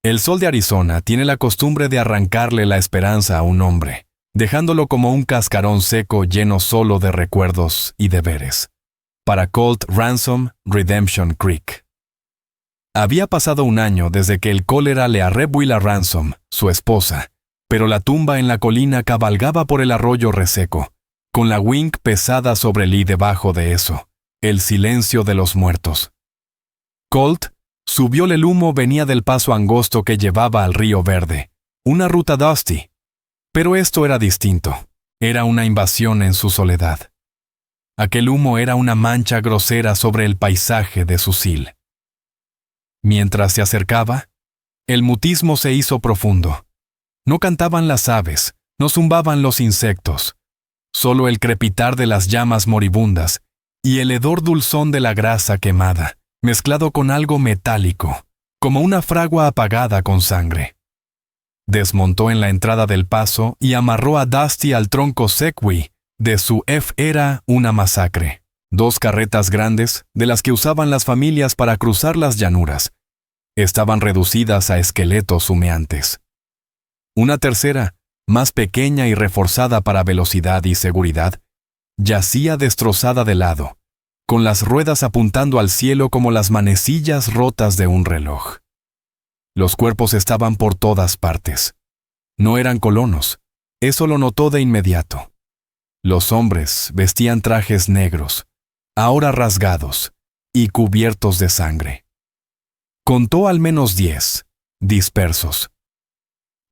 El sol de Arizona tiene la costumbre de arrancarle la esperanza a un hombre, dejándolo como un cascarón seco lleno solo de recuerdos y deberes. Para Colt Ransom, Redemption Creek. Había pasado un año desde que el cólera le arrebuó a Ransom, su esposa, pero la tumba en la colina cabalgaba por el arroyo reseco, con la wing pesada sobre Lee debajo de eso, el silencio de los muertos. Colt subióle el humo venía del paso angosto que llevaba al río Verde, una ruta Dusty. Pero esto era distinto, era una invasión en su soledad. Aquel humo era una mancha grosera sobre el paisaje de Susil. Mientras se acercaba, el mutismo se hizo profundo. No cantaban las aves, no zumbaban los insectos. Solo el crepitar de las llamas moribundas y el hedor dulzón de la grasa quemada, mezclado con algo metálico, como una fragua apagada con sangre. Desmontó en la entrada del paso y amarró a Dusty al tronco Segway de su Era una masacre. 2 carretas grandes, de las que usaban las familias para cruzar las llanuras, estaban reducidas a esqueletos humeantes. Una tercera, más pequeña y reforzada para velocidad y seguridad, yacía destrozada de lado, con las ruedas apuntando al cielo como las manecillas rotas de un reloj. Los cuerpos estaban por todas partes. No eran colonos, eso lo notó de inmediato. Los hombres vestían trajes negros, ahora rasgados y cubiertos de sangre. Contó al menos 10, dispersos.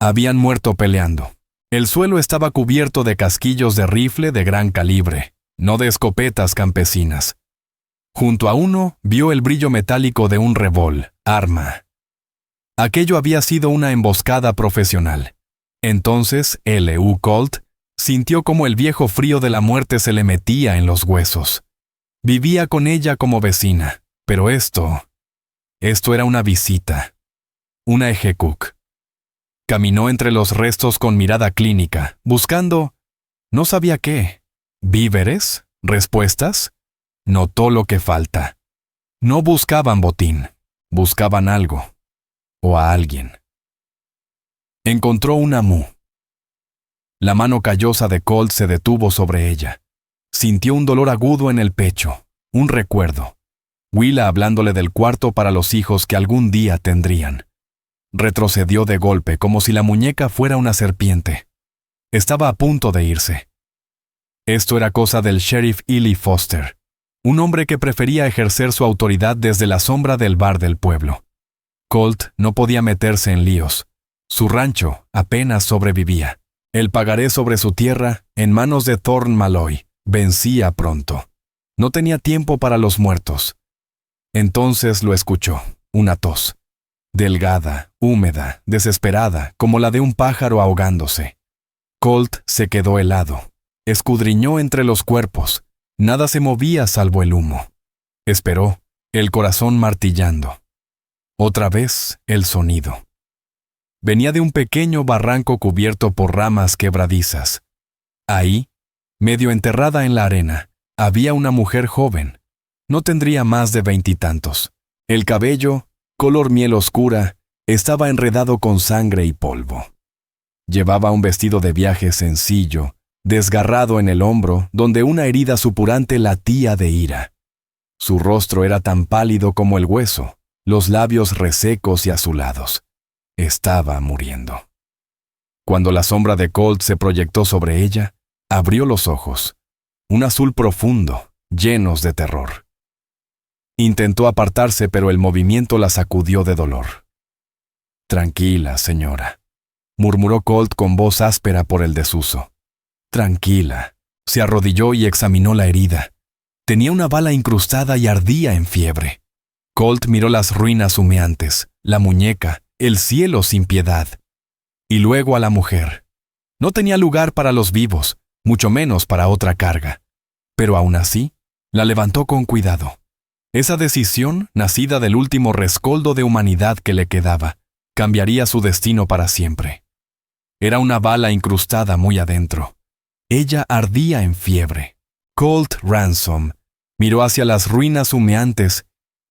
Habían muerto peleando. El suelo estaba cubierto de casquillos de rifle de gran calibre, no de escopetas campesinas. Junto a uno vio el brillo metálico de un revólver, arma. Aquello había sido una emboscada profesional. Entonces, L.U. Colt sintió como el viejo frío de la muerte se le metía en los huesos. Vivía con ella como vecina, pero esto era una visita, una ejecuc. Caminó entre los restos con mirada clínica, buscando, no sabía qué, víveres, respuestas. Notó lo que falta. No buscaban botín, buscaban algo, o a alguien. Encontró una mu. La mano callosa de Colt se detuvo sobre ella. Sintió un dolor agudo en el pecho, un recuerdo. Willa hablándole del cuarto para los hijos que algún día tendrían. Retrocedió de golpe como si la muñeca fuera una serpiente. Estaba a punto de irse. Esto era cosa del sheriff Ely Foster, un hombre que prefería ejercer su autoridad desde la sombra del bar del pueblo. Colt no podía meterse en líos. Su rancho apenas sobrevivía. El pagaré sobre su tierra, en manos de Thorne Malloy, vencía pronto. No tenía tiempo para los muertos. Entonces lo escuchó, una tos. Delgada, húmeda, desesperada, como la de un pájaro ahogándose. Colt se quedó helado. Escudriñó entre los cuerpos. Nada se movía salvo el humo. Esperó, el corazón martillando. Otra vez el sonido. Venía de un pequeño barranco cubierto por ramas quebradizas. Ahí, medio enterrada en la arena, había una mujer joven. No tendría más de 20 y tantos. El cabello, color miel oscura, estaba enredado con sangre y polvo. Llevaba un vestido de viaje sencillo, desgarrado en el hombro, donde una herida supurante latía de ira. Su rostro era tan pálido como el hueso, los labios resecos y azulados. Estaba muriendo. Cuando la sombra de Colt se proyectó sobre ella, abrió los ojos, un azul profundo, llenos de terror. Intentó apartarse, pero el movimiento la sacudió de dolor. «Tranquila, señora», murmuró Colt con voz áspera por el desuso. «Tranquila». Se arrodilló y examinó la herida. Tenía una bala incrustada y ardía en fiebre. Colt miró las ruinas humeantes, la muñeca, el cielo sin piedad. Y luego a la mujer. No tenía lugar para los vivos, mucho menos para otra carga. Pero aún así, la levantó con cuidado. Esa decisión, nacida del último rescoldo de humanidad que le quedaba, cambiaría su destino para siempre. Era una bala incrustada muy adentro. Ella ardía en fiebre. Colt Ransom miró hacia las ruinas humeantes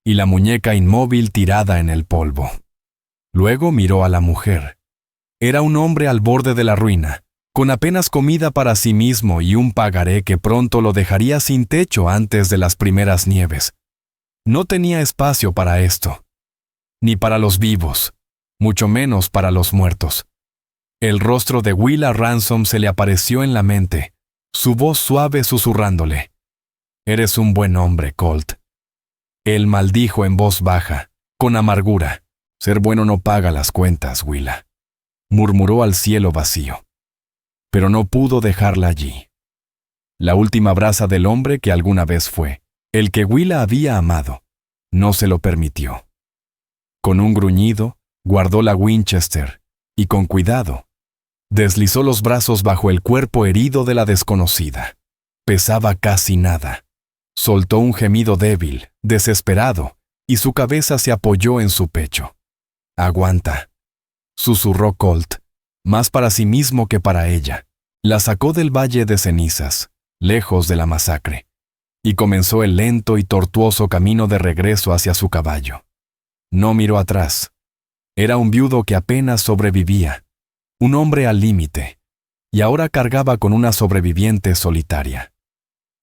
y la muñeca inmóvil tirada en el polvo. Luego miró a la mujer. Era un hombre al borde de la ruina, con apenas comida para sí mismo y un pagaré que pronto lo dejaría sin techo antes de las primeras nieves. No tenía espacio para esto, ni para los vivos, mucho menos para los muertos. El rostro de Willa Ransom se le apareció en la mente, su voz suave susurrándole: «Eres un buen hombre, Colt». Él maldijo en voz baja, con amargura: «Ser bueno no paga las cuentas, Willa», murmuró al cielo vacío. Pero no pudo dejarla allí. La última brasa del hombre que alguna vez fue, el que Willa había amado, no se lo permitió. Con un gruñido, guardó la Winchester y con cuidado, deslizó los brazos bajo el cuerpo herido de la desconocida. Pesaba casi nada. Soltó un gemido débil, desesperado, y su cabeza se apoyó en su pecho. «Aguanta», susurró Colt, más para sí mismo que para ella. La sacó del valle de cenizas, lejos de la masacre, y comenzó el lento y tortuoso camino de regreso hacia su caballo. No miró atrás. Era un viudo que apenas sobrevivía, un hombre al límite, y ahora cargaba con una sobreviviente solitaria.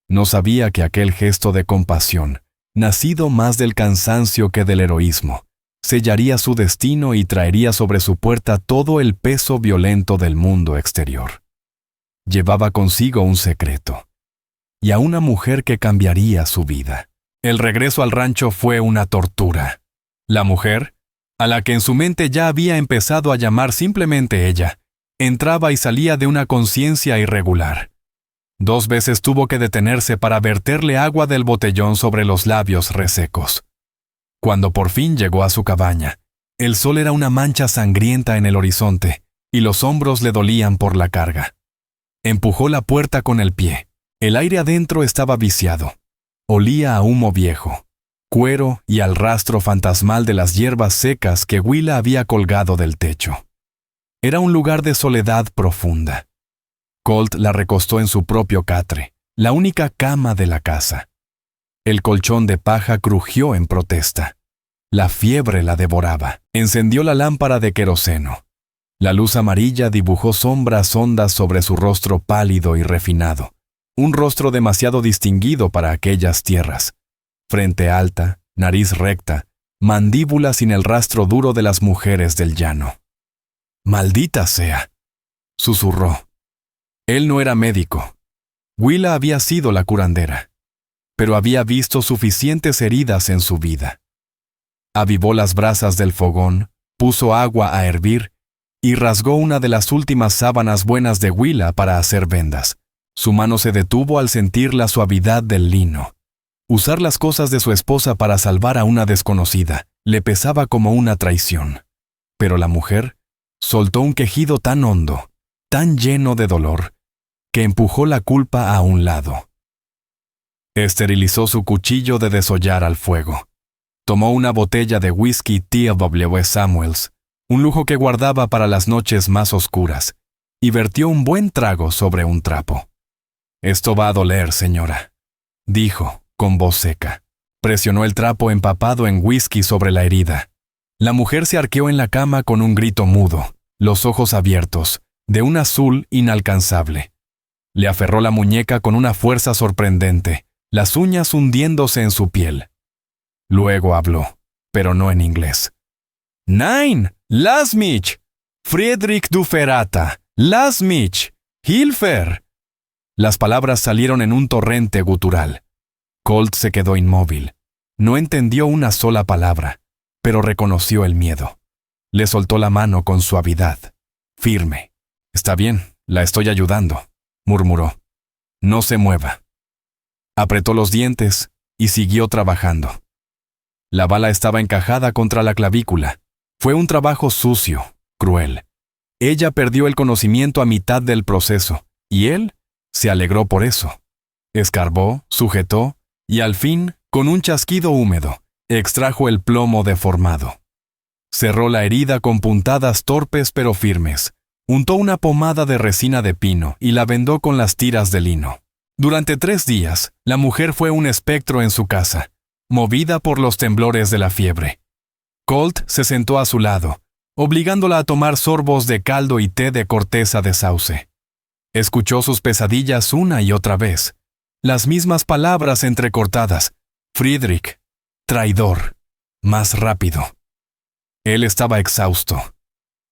No sabía que aquel gesto de compasión, nacido más del cansancio que del heroísmo, sellaría su destino y traería sobre su puerta todo el peso violento del mundo exterior. Llevaba consigo un secreto, y a una mujer que cambiaría su vida. El regreso al rancho fue una tortura. La mujer, a la que en su mente ya había empezado a llamar simplemente ella, entraba y salía de una conciencia irregular. 2 veces tuvo que detenerse para verterle agua del botellón sobre los labios resecos. Cuando por fin llegó a su cabaña, el sol era una mancha sangrienta en el horizonte y los hombros le dolían por la carga. Empujó la puerta con el pie. El aire adentro estaba viciado. Olía a humo viejo, cuero y al rastro fantasmal de las hierbas secas que Willa había colgado del techo. Era un lugar de soledad profunda. Colt la recostó en su propio catre, la única cama de la casa. El colchón de paja crujió en protesta. La fiebre la devoraba. Encendió la lámpara de queroseno. La luz amarilla dibujó sombras hondas sobre su rostro pálido y refinado, un rostro demasiado distinguido para aquellas tierras. Frente alta, nariz recta, mandíbula sin el rastro duro de las mujeres del llano. «Maldita sea», susurró. Él no era médico. Willa había sido la curandera, pero había visto suficientes heridas en su vida. Avivó las brasas del fogón, puso agua a hervir y rasgó una de las últimas sábanas buenas de Willa para hacer vendas. Su mano se detuvo al sentir la suavidad del lino. Usar las cosas de su esposa para salvar a una desconocida le pesaba como una traición. Pero la mujer soltó un quejido tan hondo, tan lleno de dolor, que empujó la culpa a un lado. Esterilizó su cuchillo de desollar al fuego. Tomó una botella de whisky T.W. Samuels, un lujo que guardaba para las noches más oscuras, y vertió un buen trago sobre un trapo. «Esto va a doler, señora», dijo, con voz seca. Presionó el trapo empapado en whisky sobre la herida. La mujer se arqueó en la cama con un grito mudo, los ojos abiertos, de un azul inalcanzable. Le aferró la muñeca con una fuerza sorprendente, las uñas hundiéndose en su piel. Luego habló, pero no en inglés. «Nein, lass mich! Friedrich du Ferrata, lass mich! Hilfer!» Las palabras salieron en un torrente gutural. Colt se quedó inmóvil. No entendió una sola palabra, pero reconoció el miedo. Le soltó la mano con suavidad, firme. «Está bien, la estoy ayudando», murmuró. «No se mueva». Apretó los dientes y siguió trabajando. La bala estaba encajada contra la clavícula. Fue un trabajo sucio, cruel. Ella perdió el conocimiento a mitad del proceso, y él se alegró por eso. Escarbó, sujetó, y al fin, con un chasquido húmedo, extrajo el plomo deformado. Cerró la herida con puntadas torpes pero firmes. Untó una pomada de resina de pino y la vendó con las tiras de lino. Durante 3 días, la mujer fue un espectro en su casa, movida por los temblores de la fiebre. Colt se sentó a su lado, obligándola a tomar sorbos de caldo y té de corteza de sauce. Escuchó sus pesadillas una y otra vez. Las mismas palabras entrecortadas. Friedrich, traidor, más rápido. Él estaba exhausto.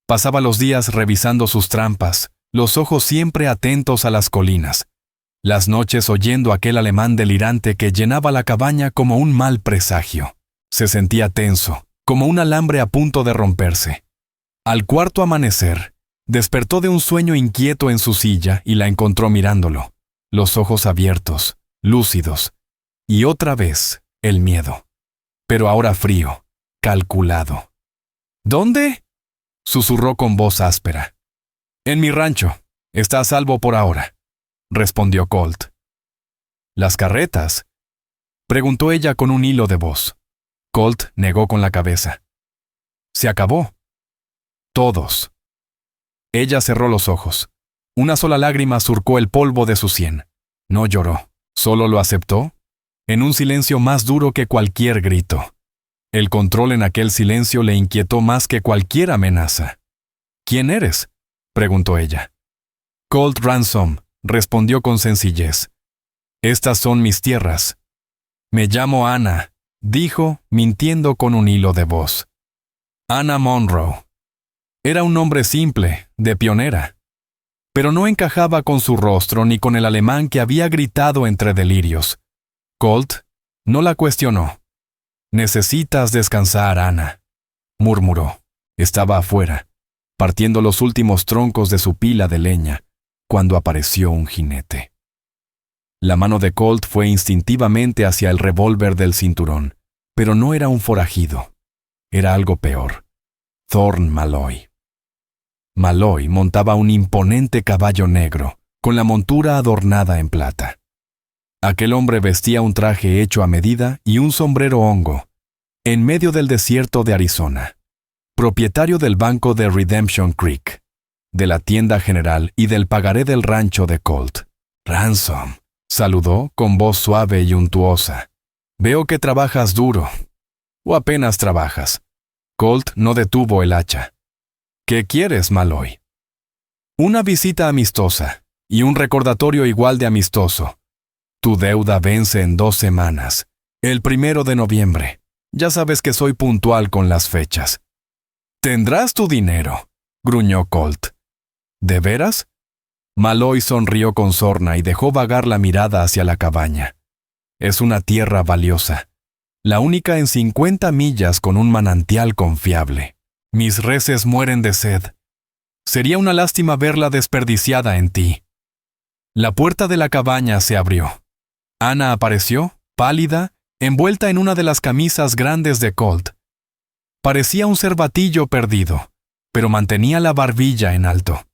Pasaba los días revisando sus trampas, los ojos siempre atentos a las colinas. Las noches oyendo aquel alemán delirante que llenaba la cabaña como un mal presagio. Se sentía tenso, como un alambre a punto de romperse. Al cuarto amanecer, despertó de un sueño inquieto en su silla y la encontró mirándolo, los ojos abiertos, lúcidos, y otra vez el miedo, pero ahora frío, calculado. ¿Dónde?, susurró con voz áspera. En mi rancho. Está a salvo por ahora, respondió Colt. ¿Las carretas?, preguntó ella con un hilo de voz. Colt negó con la cabeza. Se acabó. Todos. Ella cerró los ojos. Una sola lágrima surcó el polvo de su sien. No lloró, solo lo aceptó, en un silencio más duro que cualquier grito. El control en aquel silencio le inquietó más que cualquier amenaza. ¿Quién eres?, preguntó ella. Colt Ransom, respondió con sencillez. Estas son mis tierras. Me llamo Anna, dijo, mintiendo con un hilo de voz. Anna Monroe. Era un nombre simple, de pionera. Pero no encajaba con su rostro ni con el alemán que había gritado entre delirios. Colt no la cuestionó. Necesitas descansar, Anna, murmuró. Estaba afuera, partiendo los últimos troncos de su pila de leña, cuando apareció un jinete. La mano de Colt fue instintivamente hacia el revólver del cinturón, pero no era un forajido. Era algo peor. Thorne Malloy. Malloy montaba un imponente caballo negro, con la montura adornada en plata. Aquel hombre vestía un traje hecho a medida y un sombrero hongo, en medio del desierto de Arizona. Propietario del banco de Redemption Creek, de la tienda general y del pagaré del rancho de Colt. Ransom, saludó con voz suave y untuosa. Veo que trabajas duro. ¿O apenas trabajas? Colt no detuvo el hacha. ¿Qué quieres, Malloy? Una visita amistosa y un recordatorio igual de amistoso. Tu deuda vence en 2 semanas, el 1 de noviembre. Ya sabes que soy puntual con las fechas. Tendrás tu dinero, gruñó Colt. ¿De veras? Malloy sonrió con sorna y dejó vagar la mirada hacia la cabaña. Es una tierra valiosa, la única en 50 millas con un manantial confiable. Mis reses mueren de sed. Sería una lástima verla desperdiciada en ti. La puerta de la cabaña se abrió. Anna apareció, pálida, envuelta en una de las camisas grandes de Colt. Parecía un cervatillo perdido, pero mantenía la barbilla en alto.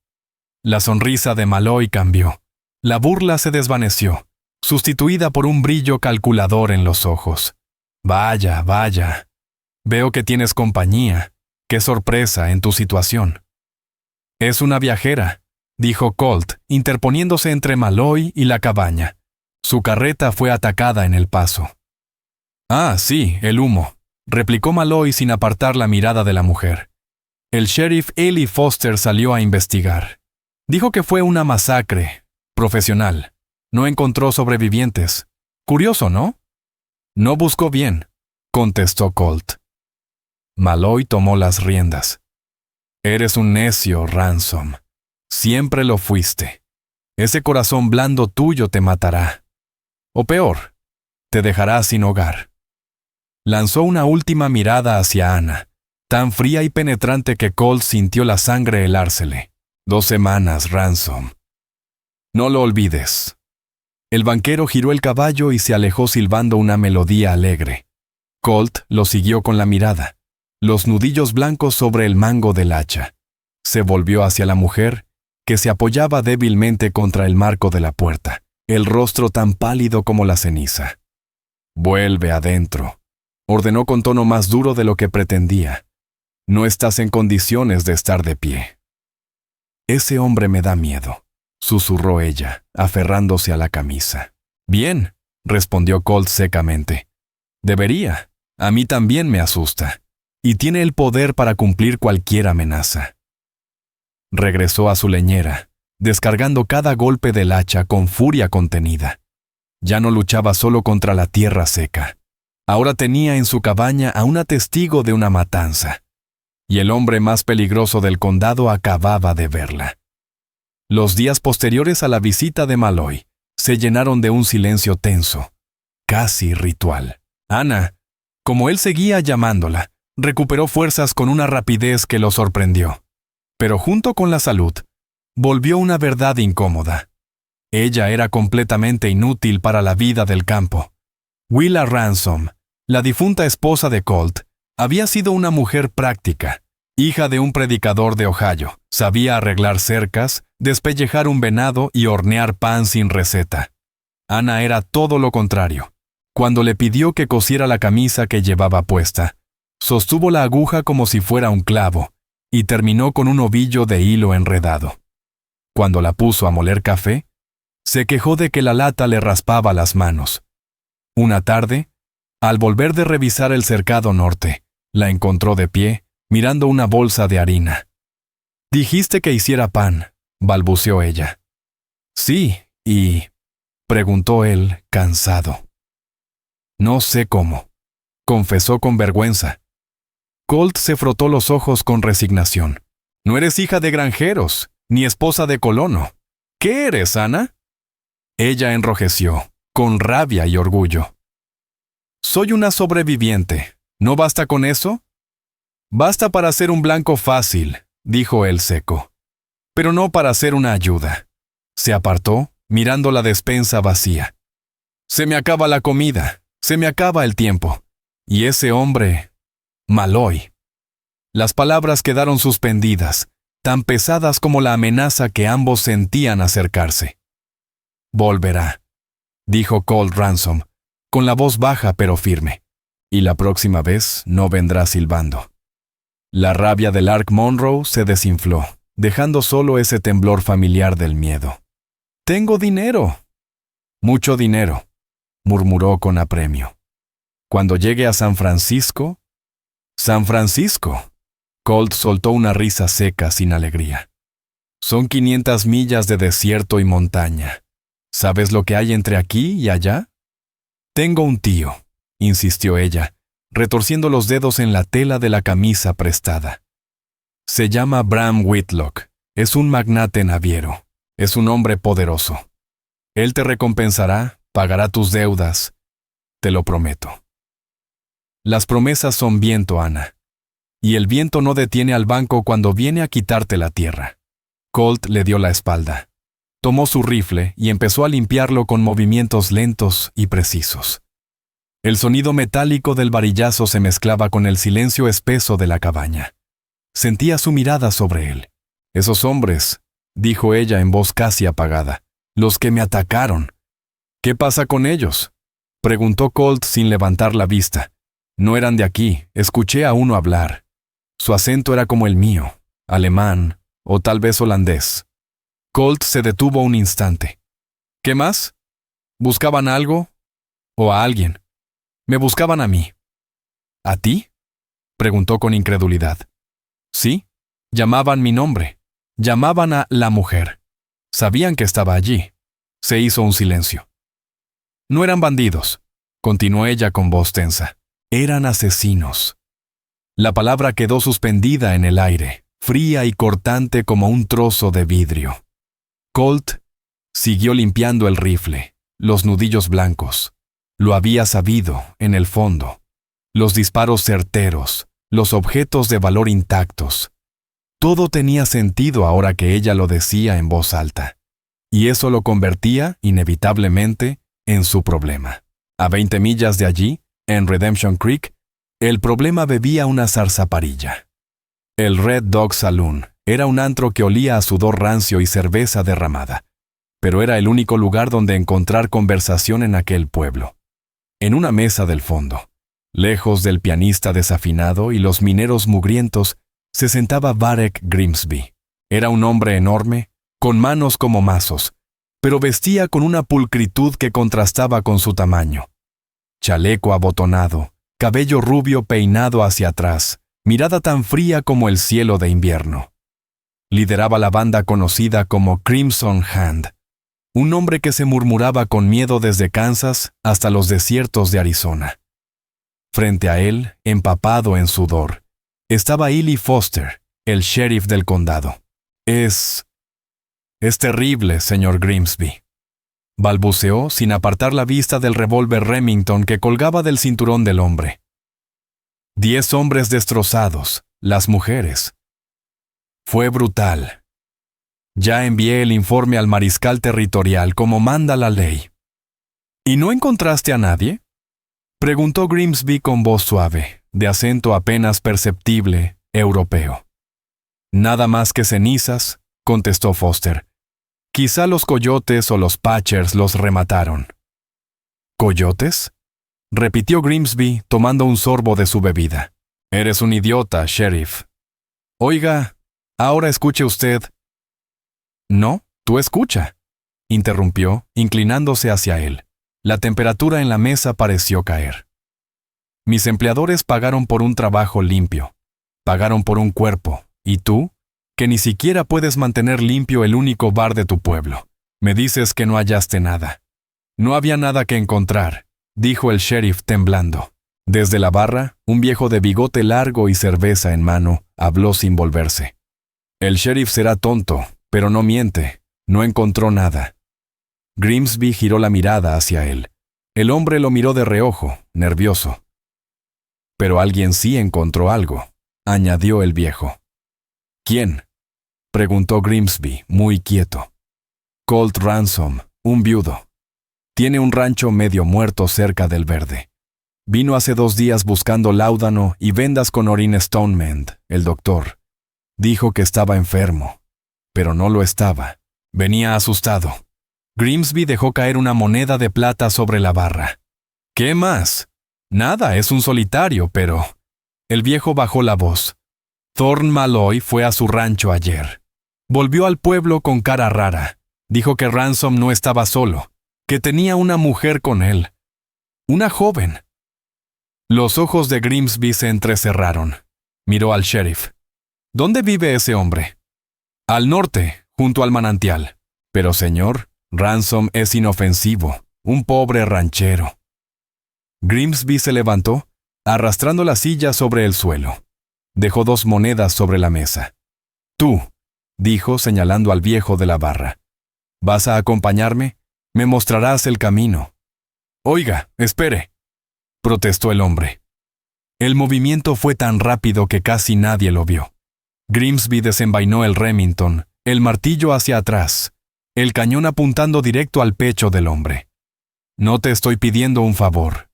La sonrisa de Malloy cambió. La burla se desvaneció, sustituida por un brillo calculador en los ojos. Vaya, vaya. Veo que tienes compañía. ¡Qué sorpresa en tu situación! Es una viajera, dijo Colt, interponiéndose entre Malloy y la cabaña. Su carreta fue atacada en el paso. Ah, sí, el humo, replicó Malloy sin apartar la mirada de la mujer. El sheriff Eli Foster salió a investigar. Dijo que fue una masacre, profesional. No encontró sobrevivientes. Curioso, ¿no? No buscó bien, contestó Colt. Malloy tomó las riendas. Eres un necio, Ransom. Siempre lo fuiste. Ese corazón blando tuyo te matará. O peor, te dejará sin hogar. Lanzó una última mirada hacia Anna, tan fría y penetrante que Colt sintió la sangre helársele. 2 semanas, Ransom. No lo olvides. El banquero giró el caballo y se alejó silbando una melodía alegre. Colt lo siguió con la mirada, los nudillos blancos sobre el mango del hacha. Se volvió hacia la mujer, que se apoyaba débilmente contra el marco de la puerta, el rostro tan pálido como la ceniza. Vuelve adentro, ordenó con tono más duro de lo que pretendía. No estás en condiciones de estar de pie. Ese hombre me da miedo, susurró ella, aferrándose a la camisa. Bien, respondió Colt secamente. Debería. A mí también me asusta. y tiene el poder para cumplir cualquier amenaza. Regresó a su leñera, descargando cada golpe del hacha con furia contenida. Ya no luchaba solo contra la tierra seca. Ahora tenía en su cabaña a una testigo de una matanza. Y el hombre más peligroso del condado acababa de verla. Los días posteriores a la visita de Malloy se llenaron de un silencio tenso, casi ritual. Ana, como él seguía llamándola, recuperó fuerzas con una rapidez que lo sorprendió. Pero junto con la salud, volvió una verdad incómoda. Ella era completamente inútil para la vida del campo. Willa Ransom, la difunta esposa de Colt, había sido una mujer práctica, hija de un predicador de Ohio. Sabía arreglar cercas, despellejar un venado y hornear pan sin receta. Ana era todo lo contrario. Cuando le pidió que cosiera la camisa que llevaba puesta, sostuvo la aguja como si fuera un clavo y terminó con un ovillo de hilo enredado. Cuando la puso a moler café, se quejó de que la lata le raspaba las manos. Una tarde, al volver de revisar el cercado norte, la encontró de pie, mirando una bolsa de harina. «Dijiste que hiciera pan», balbuceó ella. «Sí, y...», preguntó él, cansado. «No sé cómo», confesó con vergüenza. Colt se frotó los ojos con resignación. «No eres hija de granjeros, ni esposa de colono. ¿Qué eres, Ana?» Ella enrojeció, con rabia y orgullo. «Soy una sobreviviente. ¿No basta con eso?» «Basta para ser un blanco fácil», dijo él seco. «Pero no para ser una ayuda». Se apartó, mirando la despensa vacía. «Se me acaba la comida, se me acaba el tiempo. Y ese hombre... Malloy». Las palabras quedaron suspendidas, tan pesadas como la amenaza que ambos sentían acercarse. «Volverá», dijo Colt Ransom, con la voz baja pero firme. «Y la próxima vez no vendrá silbando». La rabia de Lark Monroe se desinfló, dejando solo ese temblor familiar del miedo. «Tengo dinero». «Mucho dinero», murmuró con apremio. «Cuando llegue a San Francisco...». «San Francisco». Colt soltó una risa seca sin alegría. «Son 500 millas de desierto y montaña. ¿Sabes lo que hay entre aquí y allá?» «Tengo un tío», insistió ella, retorciendo los dedos en la tela de la camisa prestada. «Se llama Bram Whitlock. Es un magnate naviero. Es un hombre poderoso. Él te recompensará, pagará tus deudas. Te lo prometo». Las promesas son viento, Ana. Y el viento no detiene al banco cuando viene a quitarte la tierra. Colt le dio la espalda. Tomó su rifle y empezó a limpiarlo con movimientos lentos y precisos. El sonido metálico del varillazo se mezclaba con el silencio espeso de la cabaña. Sentía su mirada sobre él. «Esos hombres», dijo ella en voz casi apagada, «los que me atacaron». «¿Qué pasa con ellos?», preguntó Colt sin levantar la vista. «No eran de aquí, escuché a uno hablar. Su acento era como el mío, alemán o tal vez holandés». Colt se detuvo un instante. «¿Qué más? ¿Buscaban algo? ¿O a alguien?» «Me buscaban a mí». «¿A ti?», preguntó con incredulidad. «Sí, llamaban mi nombre. Llamaban a la mujer. Sabían que estaba allí». Se hizo un silencio. «No eran bandidos», continuó ella con voz tensa. «Eran asesinos». La palabra quedó suspendida en el aire, fría y cortante como un trozo de vidrio. Colt siguió limpiando el rifle, los nudillos blancos. Lo había sabido, en el fondo. Los disparos certeros, los objetos de valor intactos. Todo tenía sentido ahora que ella lo decía en voz alta. Y eso lo convertía, inevitablemente, en su problema. A 20 millas de allí, en Redemption Creek, el problema bebía una zarzaparilla. El Red Dog Saloon era un antro que olía a sudor rancio y cerveza derramada, pero era el único lugar donde encontrar conversación en aquel pueblo. En una mesa del fondo, lejos del pianista desafinado y los mineros mugrientos, se sentaba Varek Grimsby. Era un hombre enorme, con manos como mazos, pero vestía con una pulcritud que contrastaba con su tamaño. Chaleco abotonado, cabello rubio peinado hacia atrás, mirada tan fría como el cielo de invierno. Lideraba la banda conocida como Crimson Hand, un nombre que se murmuraba con miedo desde Kansas hasta los desiertos de Arizona. Frente a él, empapado en sudor, estaba Eli Foster, el sheriff del condado. Es terrible, señor Grimsby, balbuceó sin apartar la vista del revólver Remington que colgaba del cinturón del hombre. 10 hombres destrozados, las mujeres. Fue brutal. Ya envié el informe al mariscal territorial como manda la ley. ¿Y no encontraste a nadie?, preguntó Grimsby con voz suave, de acento apenas perceptible, europeo. Nada más que cenizas, contestó Foster. Quizá los coyotes o los Patchers los remataron. ¿Coyotes?, repitió Grimsby tomando un sorbo de su bebida. Eres un idiota, sheriff. Oiga, ahora escuche usted. No, tú escucha, interrumpió, inclinándose hacia él. La temperatura en la mesa pareció caer. Mis empleadores pagaron por un trabajo limpio. Pagaron por un cuerpo. ¿Y tú? Que ni siquiera puedes mantener limpio el único bar de tu pueblo. Me dices que no hallaste nada. No había nada que encontrar, dijo el sheriff temblando. Desde la barra, un viejo de bigote largo y cerveza en mano habló sin volverse. El sheriff será tonto, pero no miente. No encontró nada. Grimsby giró la mirada hacia él. El hombre lo miró de reojo, nervioso. Pero alguien sí encontró algo, añadió el viejo. ¿Quién?, preguntó Grimsby, muy quieto. Colt Ransom, un viudo. Tiene un rancho medio muerto cerca del Verde. Vino hace 2 días buscando láudano y vendas con Orrin Stonemend, el doctor. Dijo que estaba enfermo, pero no lo estaba. Venía asustado. Grimsby dejó caer una moneda de plata sobre la barra. ¿Qué más? Nada, es un solitario, pero... El viejo bajó la voz. Thorne Malloy fue a su rancho ayer. Volvió al pueblo con cara rara. Dijo que Ransom no estaba solo, que tenía una mujer con él. Una joven. Los ojos de Grimsby se entrecerraron. Miró al sheriff. ¿Dónde vive ese hombre? Al norte, junto al manantial. Pero señor, Ransom es inofensivo, un pobre ranchero. Grimsby se levantó, arrastrando la silla sobre el suelo. Dejó 2 monedas sobre la mesa. Tú, dijo señalando al viejo de la barra. ¿Vas a acompañarme? Me mostrarás el camino. Oiga, espere, protestó el hombre. El movimiento fue tan rápido que casi nadie lo vio. Grimsby desenvainó el Remington, el martillo hacia atrás, el cañón apuntando directo al pecho del hombre. No te estoy pidiendo un favor,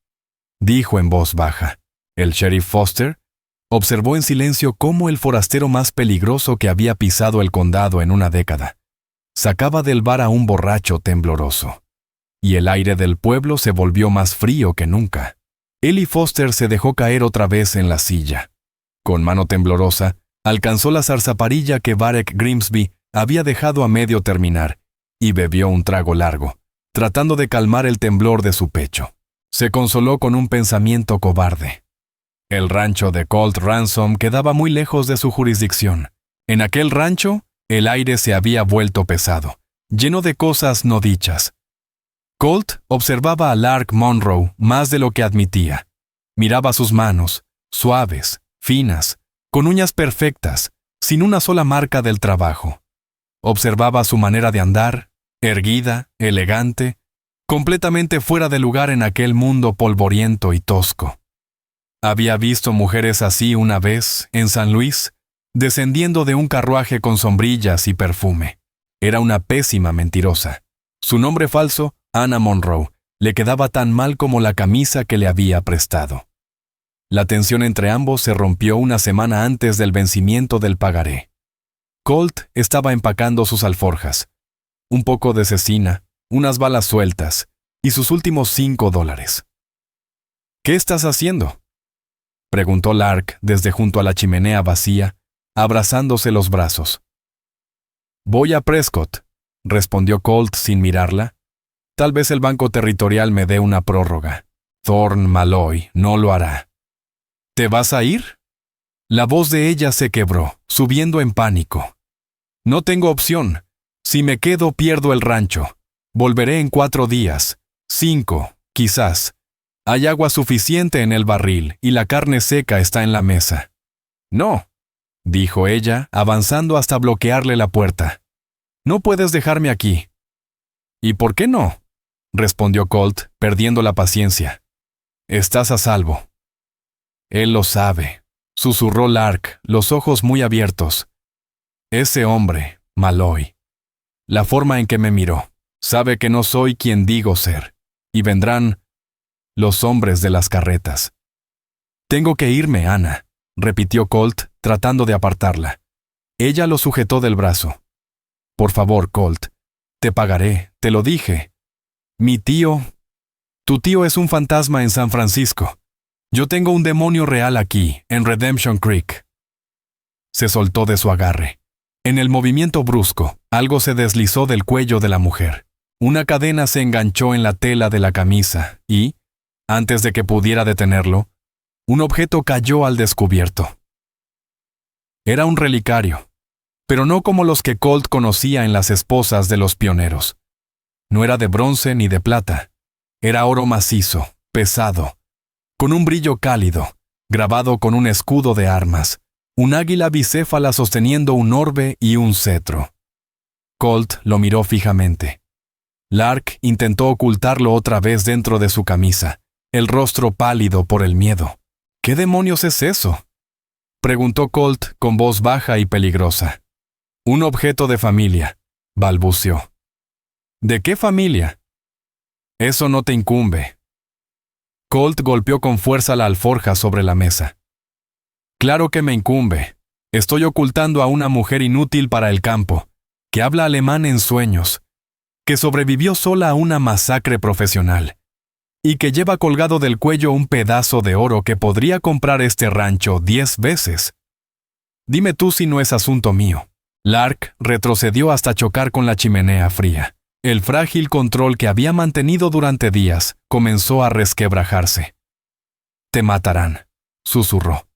dijo en voz baja. El sheriff Foster observó en silencio cómo el forastero más peligroso que había pisado el condado en una década sacaba del bar a un borracho tembloroso. Y el aire del pueblo se volvió más frío que nunca. Eli Foster se dejó caer otra vez en la silla. Con mano temblorosa, alcanzó la zarzaparilla que Varek Grimsby había dejado a medio terminar y bebió un trago largo, tratando de calmar el temblor de su pecho. Se consoló con un pensamiento cobarde. El rancho de Colt Ransom quedaba muy lejos de su jurisdicción. En aquel rancho, el aire se había vuelto pesado, lleno de cosas no dichas. Colt observaba a Lark Monroe más de lo que admitía. Miraba sus manos, suaves, finas, con uñas perfectas, sin una sola marca del trabajo. Observaba su manera de andar, erguida, elegante, completamente fuera de lugar en aquel mundo polvoriento y tosco. Había visto mujeres así una vez, en San Luis, descendiendo de un carruaje con sombrillas y perfume. Era una pésima mentirosa. Su nombre falso, Anna Monroe, le quedaba tan mal como la camisa que le había prestado. La tensión entre ambos se rompió una semana antes del vencimiento del pagaré. Colt estaba empacando sus alforjas, un poco de cecina, unas balas sueltas y sus últimos $5. ¿Qué estás haciendo?, preguntó Lark desde junto a la chimenea vacía, abrazándose los brazos. Voy a Prescott, respondió Colt sin mirarla. Tal vez el Banco Territorial me dé una prórroga. Thorne Malloy no lo hará. ¿Te vas a ir?, La voz de ella se quebró, subiendo en pánico. No tengo opción. Si me quedo, pierdo el rancho. Volveré en 4 días. 5, quizás. Hay agua suficiente en el barril y la carne seca está en la mesa. No, dijo ella, avanzando hasta bloquearle la puerta. No puedes dejarme aquí. ¿Y por qué no? Respondió Colt, perdiendo la paciencia. Estás a salvo. Él lo sabe, susurró Lark, los ojos muy abiertos. Ese hombre, Malloy. La forma en que me miró, sabe que no soy quien digo ser. Y vendrán los hombres de las carretas. Tengo que irme, Ana, repitió Colt, tratando de apartarla. Ella lo sujetó del brazo. Por favor, Colt, te pagaré, te lo dije. Mi tío... Tu tío es un fantasma en San Francisco. Yo tengo un demonio real aquí, en Redemption Creek. Se soltó de su agarre. En el movimiento brusco, algo se deslizó del cuello de la mujer. Una cadena se enganchó en la tela de la camisa y, antes de que pudiera detenerlo, un objeto cayó al descubierto. Era un relicario, pero no como los que Colt conocía en las esposas de los pioneros. No era de bronce ni de plata. Era oro macizo, pesado, con un brillo cálido, grabado con un escudo de armas, un águila bicéfala sosteniendo un orbe y un cetro. Colt lo miró fijamente. Lark intentó ocultarlo otra vez dentro de su camisa, el rostro pálido por el miedo. ¿Qué demonios es eso?, preguntó Colt con voz baja y peligrosa. Un objeto de familia, balbuceó. ¿De qué familia? Eso no te incumbe. Colt golpeó con fuerza la alforja sobre la mesa. Claro que me incumbe. Estoy ocultando a una mujer inútil para el campo, que habla alemán en sueños, que sobrevivió sola a una masacre profesional, y que lleva colgado del cuello un pedazo de oro que podría comprar este rancho 10 veces. Dime tú si no es asunto mío. Lark retrocedió hasta chocar con la chimenea fría. El frágil control que había mantenido durante días comenzó a resquebrajarse. Te matarán, susurró.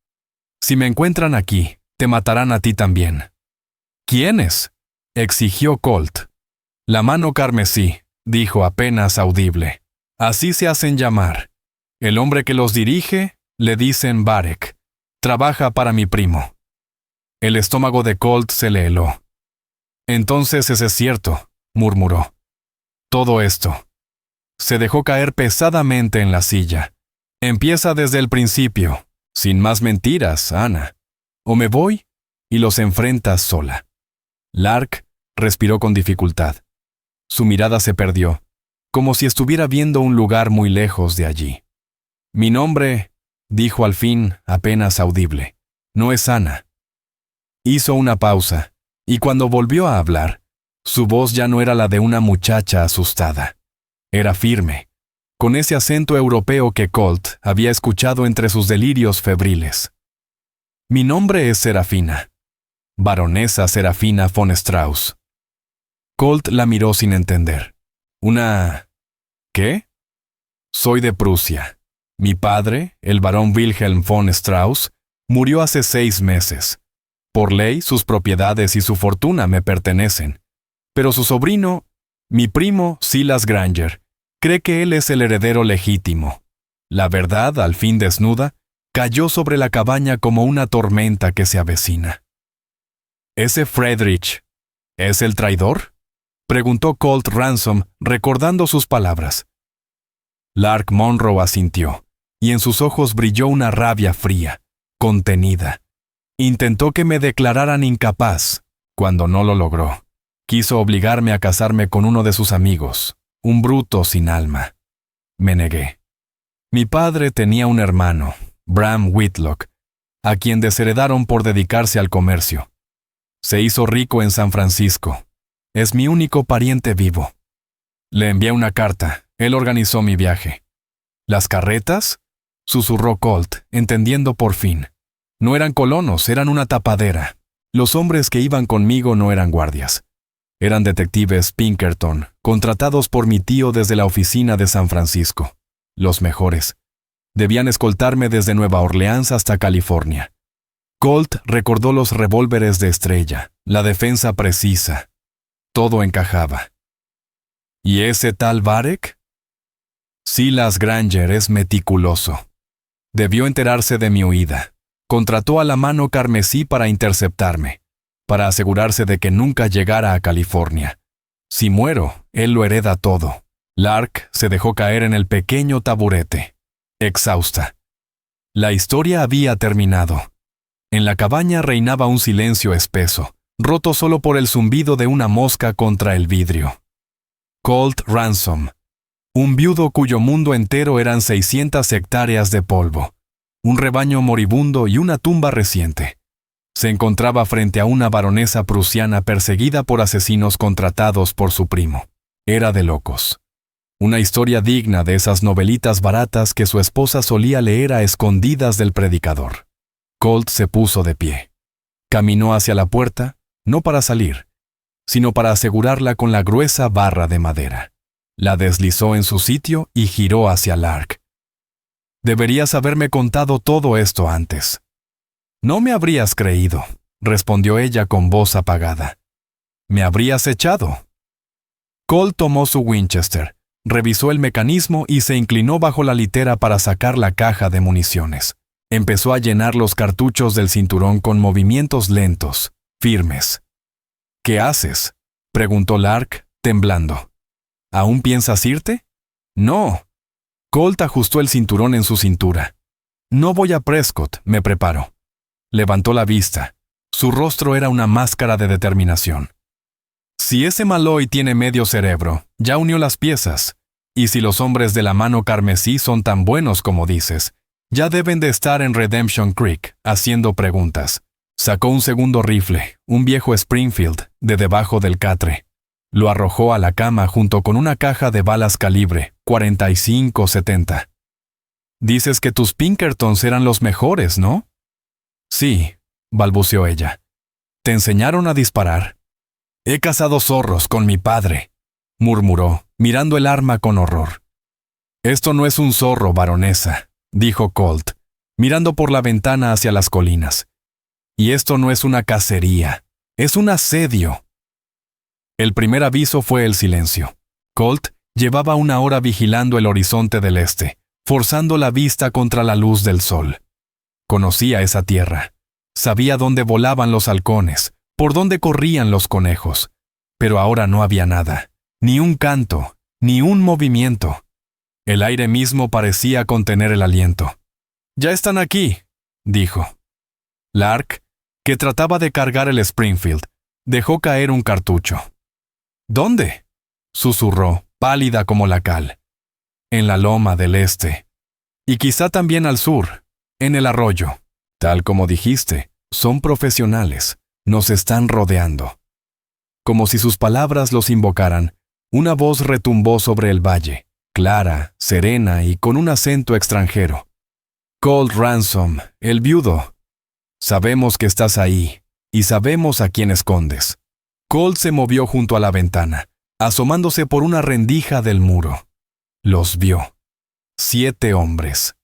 Si me encuentran aquí, te matarán a ti también. ¿Quiénes?, exigió Colt. La mano carmesí, dijo apenas audible. Así se hacen llamar. El hombre que los dirige, le dicen Barek. Trabaja para mi primo. El estómago de Colt se le heló. Entonces ese es cierto, murmuró. Todo esto. Se dejó caer pesadamente en la silla. Empieza desde el principio, sin más mentiras, Ana. O me voy y los enfrentas sola. Lark respiró con dificultad. Su mirada se perdió, como si estuviera viendo un lugar muy lejos de allí. Mi nombre, dijo al fin, apenas audible, no es Ana. Hizo una pausa, y cuando volvió a hablar, su voz ya no era la de una muchacha asustada. Era firme, con ese acento europeo que Colt había escuchado entre sus delirios febriles. Mi nombre es Serafina. Baronesa Serafina von Strauss. Colt la miró sin entender. ¿Una... qué? Soy de Prusia. Mi padre, el barón Wilhelm von Strauss, murió hace 6 meses. Por ley, sus propiedades y su fortuna me pertenecen. Pero su sobrino, mi primo Silas Granger, cree que él es el heredero legítimo. La verdad, al fin desnuda, cayó sobre la cabaña como una tormenta que se avecina. ¿Ese Friedrich es el traidor?, preguntó Colt Ransom, recordando sus palabras. Lark Monroe asintió, y en sus ojos brilló una rabia fría, contenida. Intentó que me declararan incapaz, cuando no lo logró. Quiso obligarme a casarme con uno de sus amigos, un bruto sin alma. Me negué. Mi padre tenía un hermano, Bram Whitlock, a quien desheredaron por dedicarse al comercio. Se hizo rico en San Francisco. Es mi único pariente vivo. Le envié una carta. Él organizó mi viaje. ¿Las carretas?, susurró Colt, entendiendo por fin. No eran colonos, eran una tapadera. Los hombres que iban conmigo no eran guardias. Eran detectives Pinkerton, contratados por mi tío desde la oficina de San Francisco. Los mejores. Debían escoltarme desde Nueva Orleans hasta California. Colt recordó los revólveres de Estrella, la defensa precisa. Todo encajaba. ¿Y ese tal Varek? Silas Granger es meticuloso. Debió enterarse de mi huida. Contrató a la mano carmesí para interceptarme, para asegurarse de que nunca llegara a California. Si muero, él lo hereda todo. Lark se dejó caer en el pequeño taburete, exhausta. La historia había terminado. En la cabaña reinaba un silencio espeso, roto solo por el zumbido de una mosca contra el vidrio. Colt Ransom, un viudo cuyo mundo entero eran 600 hectáreas de polvo, un rebaño moribundo y una tumba reciente. Se encontraba frente a una baronesa prusiana perseguida por asesinos contratados por su primo. Era de locos. Una historia digna de esas novelitas baratas que su esposa solía leer a escondidas del predicador. Colt se puso de pie. Caminó hacia la puerta, no para salir, sino para asegurarla con la gruesa barra de madera. La deslizó en su sitio y giró hacia Lark. Deberías haberme contado todo esto antes. No me habrías creído, respondió ella con voz apagada. Me habrías echado. Colt tomó su Winchester, revisó el mecanismo y se inclinó bajo la litera para sacar la caja de municiones. Empezó a llenar los cartuchos del cinturón con movimientos lentos, firmes. ¿Qué haces?, preguntó Lark, temblando. ¿Aún piensas irte? No. Colt ajustó el cinturón en su cintura. No voy a Prescott, me preparo. Levantó la vista. Su rostro era una máscara de determinación. Si ese Malloy tiene medio cerebro, ya unió las piezas. Y si los hombres de la mano carmesí son tan buenos como dices, ya deben de estar en Redemption Creek, haciendo preguntas. Sacó un segundo rifle, un viejo Springfield, de debajo del catre. Lo arrojó a la cama junto con una caja de balas calibre 45-70. Dices que tus Pinkertons eran los mejores, ¿no? Sí, balbuceó ella. ¿Te enseñaron a disparar? He cazado zorros con mi padre, murmuró, mirando el arma con horror. Esto no es un zorro, baronesa, dijo Colt, mirando por la ventana hacia las colinas. Y esto no es una cacería, es un asedio. El primer aviso fue el silencio. Colt llevaba 1 hora vigilando el horizonte del este, forzando la vista contra la luz del sol. Conocía esa tierra. Sabía dónde volaban los halcones, por dónde corrían los conejos. Pero ahora no había nada, ni un canto, ni un movimiento. El aire mismo parecía contener el aliento. «Ya están aquí», dijo. Lark, que trataba de cargar el Springfield, dejó caer un cartucho. «¿Dónde?», susurró, pálida como la cal. «En la loma del este. Y quizá también al sur, en el arroyo. Tal como dijiste, son profesionales, nos están rodeando». Como si sus palabras los invocaran, una voz retumbó sobre el valle, clara, serena y con un acento extranjero. «Colt Ransom, el viudo. Sabemos que estás ahí, y sabemos a quién escondes». Colt se movió junto a la ventana, asomándose por una rendija del muro. Los vio. 7 hombres.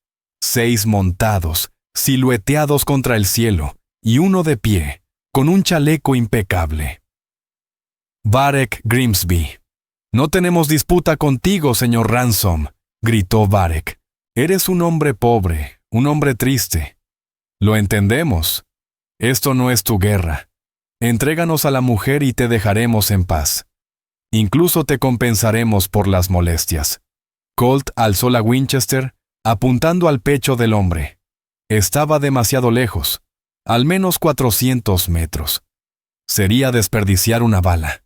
6 montados, silueteados contra el cielo, y uno de pie, con un chaleco impecable. «Varek Grimsby». «No tenemos disputa contigo, señor Ransom», gritó Varek. «Eres un hombre pobre, un hombre triste. Lo entendemos. Esto no es tu guerra. Entréganos a la mujer y te dejaremos en paz. Incluso te compensaremos por las molestias». Colt alzó la Winchester, apuntando al pecho del hombre. Estaba demasiado lejos, al menos 400 metros. Sería desperdiciar una bala.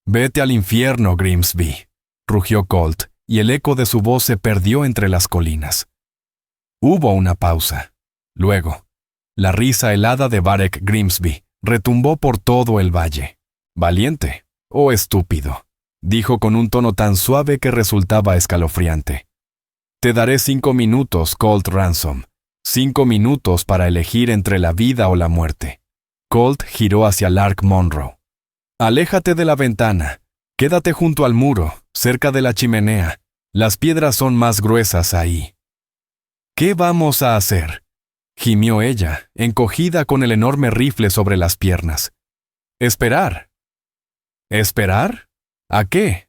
«Vete al infierno, Grimsby», rugió Colt, y el eco de su voz se perdió entre las colinas. Hubo una pausa. Luego, la risa helada de Varek Grimsby retumbó por todo el valle. «Valiente o estúpido», dijo con un tono tan suave que resultaba escalofriante. «Te daré 5 minutos, Colt Ransom. 5 minutos para elegir entre la vida o la muerte». Colt giró hacia Lark Monroe. «Aléjate de la ventana. Quédate junto al muro, cerca de la chimenea. Las piedras son más gruesas ahí». «¿Qué vamos a hacer?», gimió ella, encogida con el enorme rifle sobre las piernas. «Esperar». «¿Esperar? ¿A qué?»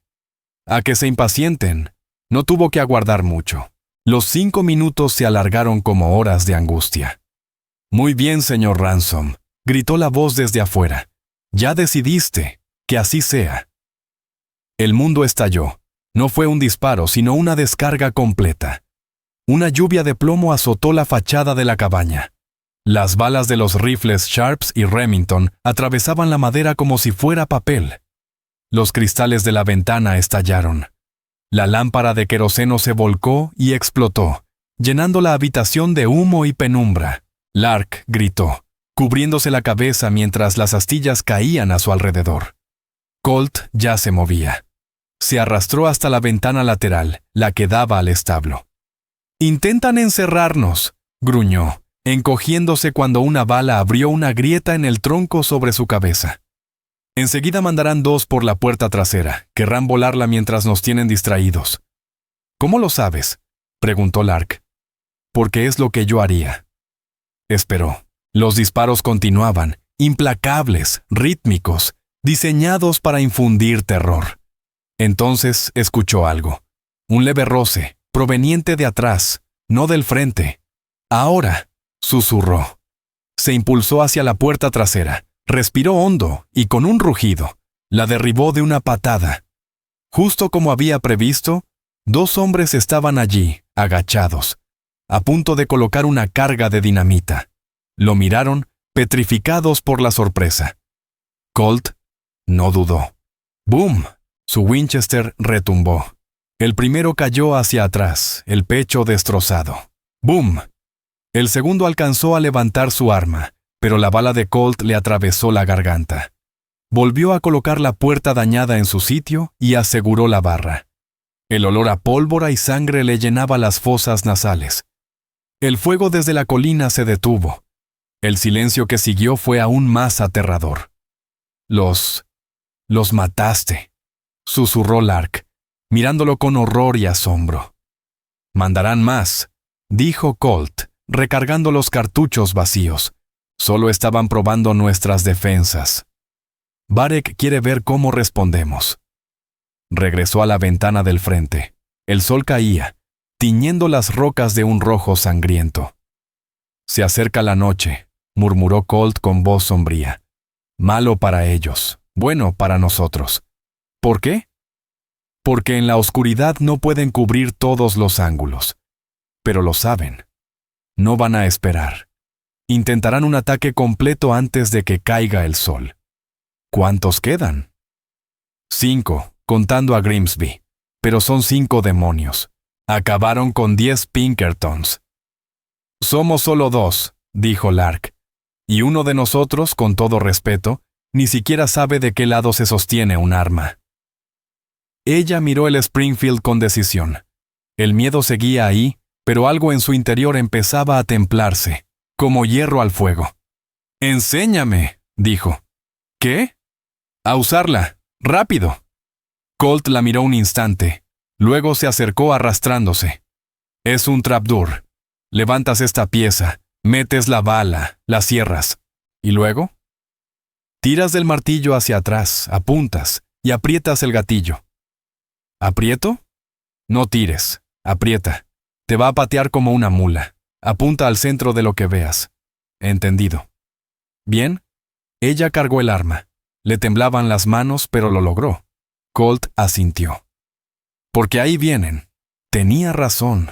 «A que se impacienten». No tuvo que aguardar mucho. Los 5 minutos se alargaron como horas de angustia. «Muy bien, señor Ransom», gritó la voz desde afuera. «Ya decidiste. Que así sea». El mundo estalló. No fue un disparo, sino una descarga completa. Una lluvia de plomo azotó la fachada de la cabaña. Las balas de los rifles Sharps y Remington atravesaban la madera como si fuera papel. Los cristales de la ventana estallaron. La lámpara de queroseno se volcó y explotó, llenando la habitación de humo y penumbra. Lark gritó, cubriéndose la cabeza mientras las astillas caían a su alrededor. Colt ya se movía. Se arrastró hasta la ventana lateral, la que daba al establo. «Intentan encerrarnos», gruñó, encogiéndose cuando una bala abrió una grieta en el tronco sobre su cabeza. «Enseguida mandarán 2 por la puerta trasera. Querrán volarla mientras nos tienen distraídos». «¿Cómo lo sabes?», preguntó Lark. «Porque es lo que yo haría». Esperó. Los disparos continuaban, implacables, rítmicos, diseñados para infundir terror. Entonces escuchó algo. Un leve roce, proveniente de atrás, no del frente. «Ahora», susurró. Se impulsó hacia la puerta trasera, respiró hondo y con un rugido, la derribó de una patada. Justo como había previsto, 2 hombres estaban allí, agachados, a punto de colocar una carga de dinamita. Lo miraron, petrificados por la sorpresa. Colt no dudó. ¡Bum! Su Winchester retumbó. El primero cayó hacia atrás, el pecho destrozado. ¡Bum! El segundo alcanzó a levantar su arma, pero la bala de Colt le atravesó la garganta. Volvió a colocar la puerta dañada en su sitio y aseguró la barra. El olor a pólvora y sangre le llenaba las fosas nasales. El fuego desde la colina se detuvo. El silencio que siguió fue aún más aterrador. Los mataste», susurró Lark, mirándolo con horror y asombro. «Mandarán más», dijo Colt, recargando los cartuchos vacíos. «Solo estaban probando nuestras defensas. Varek quiere ver cómo respondemos». Regresó a la ventana del frente. El sol caía, tiñendo las rocas de un rojo sangriento. «Se acerca la noche», murmuró Colt con voz sombría. «Malo para ellos, bueno para nosotros». «¿Por qué?» «Porque en la oscuridad no pueden cubrir todos los ángulos. Pero lo saben. No van a esperar. Intentarán un ataque completo antes de que caiga el sol». «¿Cuántos quedan?» 5, contando a Grimsby. Pero son 5 demonios. Acabaron con 10 Pinkertons. «Somos solo 2», dijo Lark. «Y uno de nosotros, con todo respeto, ni siquiera sabe de qué lado se sostiene un arma». Ella miró el Springfield con decisión. El miedo seguía ahí, pero algo en su interior empezaba a templarse, como hierro al fuego. «Enséñame», dijo. «¿Qué?» «A usarla. ¡Rápido!». Colt la miró un instante. Luego se acercó arrastrándose. «Es un trapdoor. Levantas esta pieza, metes la bala, la cierras. ¿Y luego?» «Tiras del martillo hacia atrás, apuntas y aprietas el gatillo». «¿Aprieto?» «No tires. Aprieta. Te va a patear como una mula. Apunta al centro de lo que veas». «Entendido». «Bien». Ella cargó el arma. Le temblaban las manos, pero lo logró. Colt asintió. «Porque ahí vienen». Tenía razón.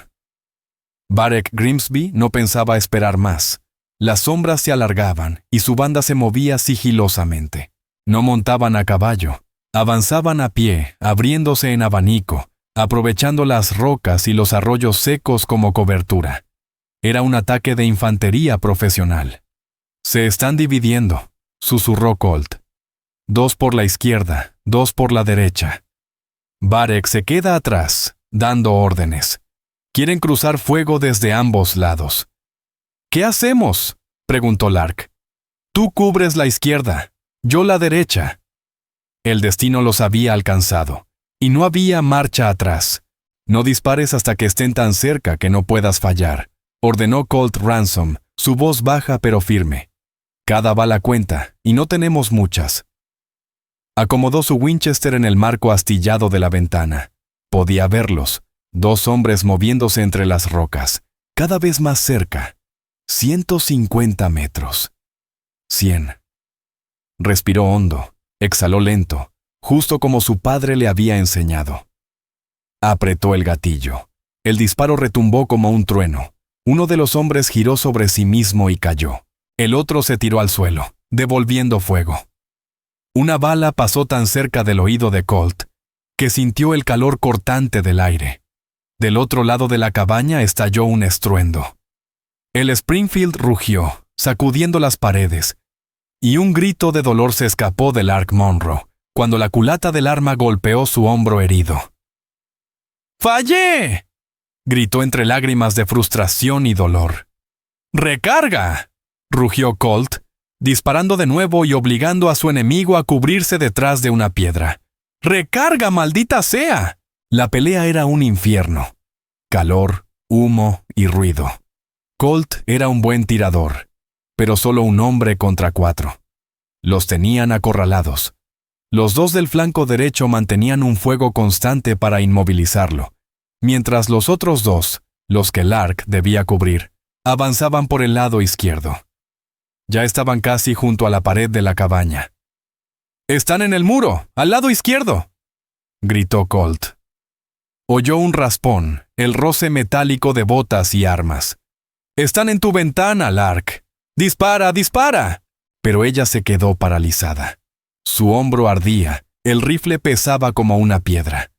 Varek Grimsby no pensaba esperar más. Las sombras se alargaban y su banda se movía sigilosamente. No montaban a caballo. Avanzaban a pie, abriéndose en abanico, aprovechando las rocas y los arroyos secos como cobertura. Era un ataque de infantería profesional. «Se están dividiendo», susurró Colt. 2 por la izquierda, 2 por la derecha. Varek se queda atrás, dando órdenes. Quieren cruzar fuego desde ambos lados. «¿Qué hacemos?», preguntó Lark. «Tú cubres la izquierda, yo la derecha». El destino los había alcanzado, y no había marcha atrás. No dispares hasta que estén tan cerca que no puedas fallar, ordenó Colt Ransom, su voz baja pero firme. Cada bala cuenta, y no tenemos muchas. Acomodó su Winchester en el marco astillado de la ventana. Podía verlos, 2 hombres moviéndose entre las rocas, cada vez más cerca. 150 metros. 100. Respiró hondo, exhaló lento, justo como su padre le había enseñado. Apretó el gatillo. El disparo retumbó como un trueno. Uno de los hombres giró sobre sí mismo y cayó. El otro se tiró al suelo, devolviendo fuego. Una bala pasó tan cerca del oído de Colt que sintió el calor cortante del aire. Del otro lado de la cabaña estalló un estruendo. El Springfield rugió, sacudiendo las paredes, y un grito de dolor se escapó de Lark Monroe cuando la culata del arma golpeó su hombro herido. ¡Fallé!, gritó entre lágrimas de frustración y dolor. ¡Recarga!, rugió Colt, disparando de nuevo y obligando a su enemigo a cubrirse detrás de una piedra. ¡Recarga, maldita sea! La pelea era un infierno. Calor, humo y ruido. Colt era un buen tirador, pero solo un hombre contra 4. Los tenían acorralados. Los 2 del flanco derecho mantenían un fuego constante para inmovilizarlo, mientras los otros 2, los que Lark debía cubrir, avanzaban por el lado izquierdo. Ya estaban casi junto a la pared de la cabaña. «¡Están en el muro, al lado izquierdo!», gritó Colt. Oyó un raspón, el roce metálico de botas y armas. «¡Están en tu ventana, Lark! ¡Dispara, dispara!». Pero ella se quedó paralizada. Su hombro ardía, el rifle pesaba como una piedra.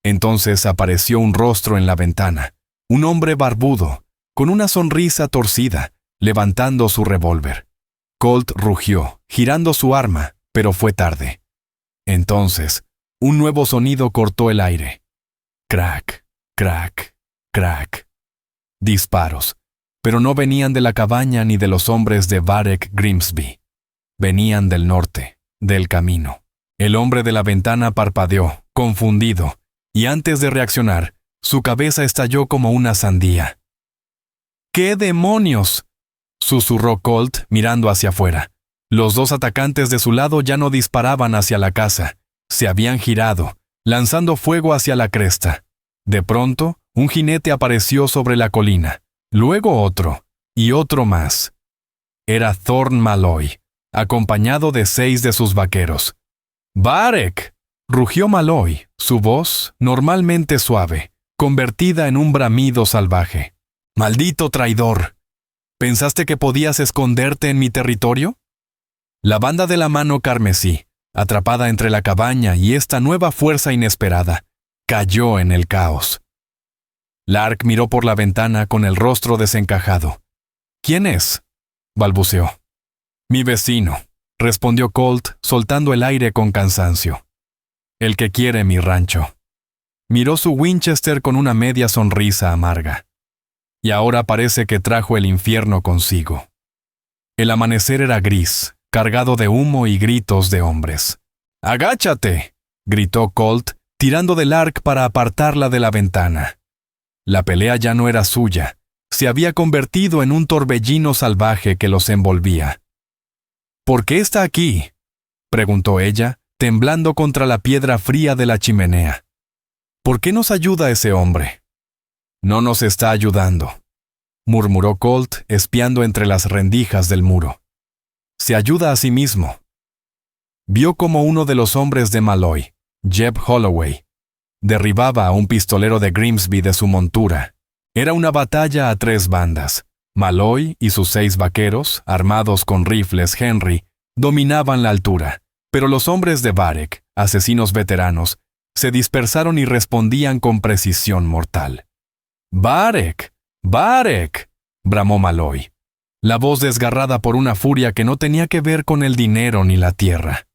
Entonces apareció un rostro en la ventana, un hombre barbudo, con una sonrisa torcida, levantando su revólver. Colt rugió, girando su arma, pero fue tarde. Entonces, un nuevo sonido cortó el aire. Crack, crack, crack. Disparos, pero no venían de la cabaña ni de los hombres de Varek Grimsby. Venían del norte, del camino. El hombre de la ventana parpadeó, confundido, y antes de reaccionar, su cabeza estalló como una sandía. «¿Qué demonios?», susurró Colt mirando hacia afuera. Los 2 atacantes de su lado ya no disparaban hacia la casa. Se habían girado, lanzando fuego hacia la cresta. De pronto, un jinete apareció sobre la colina. Luego otro, y otro más. Era Thorn Malloy, acompañado de 6 de sus vaqueros. «¡Varek!», rugió Malloy, su voz, normalmente suave, convertida en un bramido salvaje. «¡Maldito traidor! ¿Pensaste que podías esconderte en mi territorio?». La banda de la mano carmesí, atrapada entre la cabaña y esta nueva fuerza inesperada, cayó en el caos. Lark miró por la ventana con el rostro desencajado. «¿Quién es?», balbuceó. «Mi vecino», respondió Colt, soltando el aire con cansancio. «El que quiere mi rancho». Miró su Winchester con una media sonrisa amarga. Y ahora parece que trajo el infierno consigo. El amanecer era gris, cargado de humo y gritos de hombres. «¡Agáchate!», gritó Colt, tirando del Lark para apartarla de la ventana. La pelea ya no era suya, se había convertido en un torbellino salvaje que los envolvía. «¿Por qué está aquí?», preguntó ella, temblando contra la piedra fría de la chimenea. «¿Por qué nos ayuda ese hombre?». «No nos está ayudando», murmuró Colt, espiando entre las rendijas del muro. «Se ayuda a sí mismo». Vio como uno de los hombres de Malloy, Jeb Holloway, derribaba a un pistolero de Grimsby de su montura. Era una batalla a 3 bandas. Malloy y sus 6 vaqueros, armados con rifles Henry, dominaban la altura, pero los hombres de Varek, asesinos veteranos, se dispersaron y respondían con precisión mortal. «¡Varek! ¡Varek!», bramó Malloy, la voz desgarrada por una furia que no tenía que ver con el dinero ni la tierra.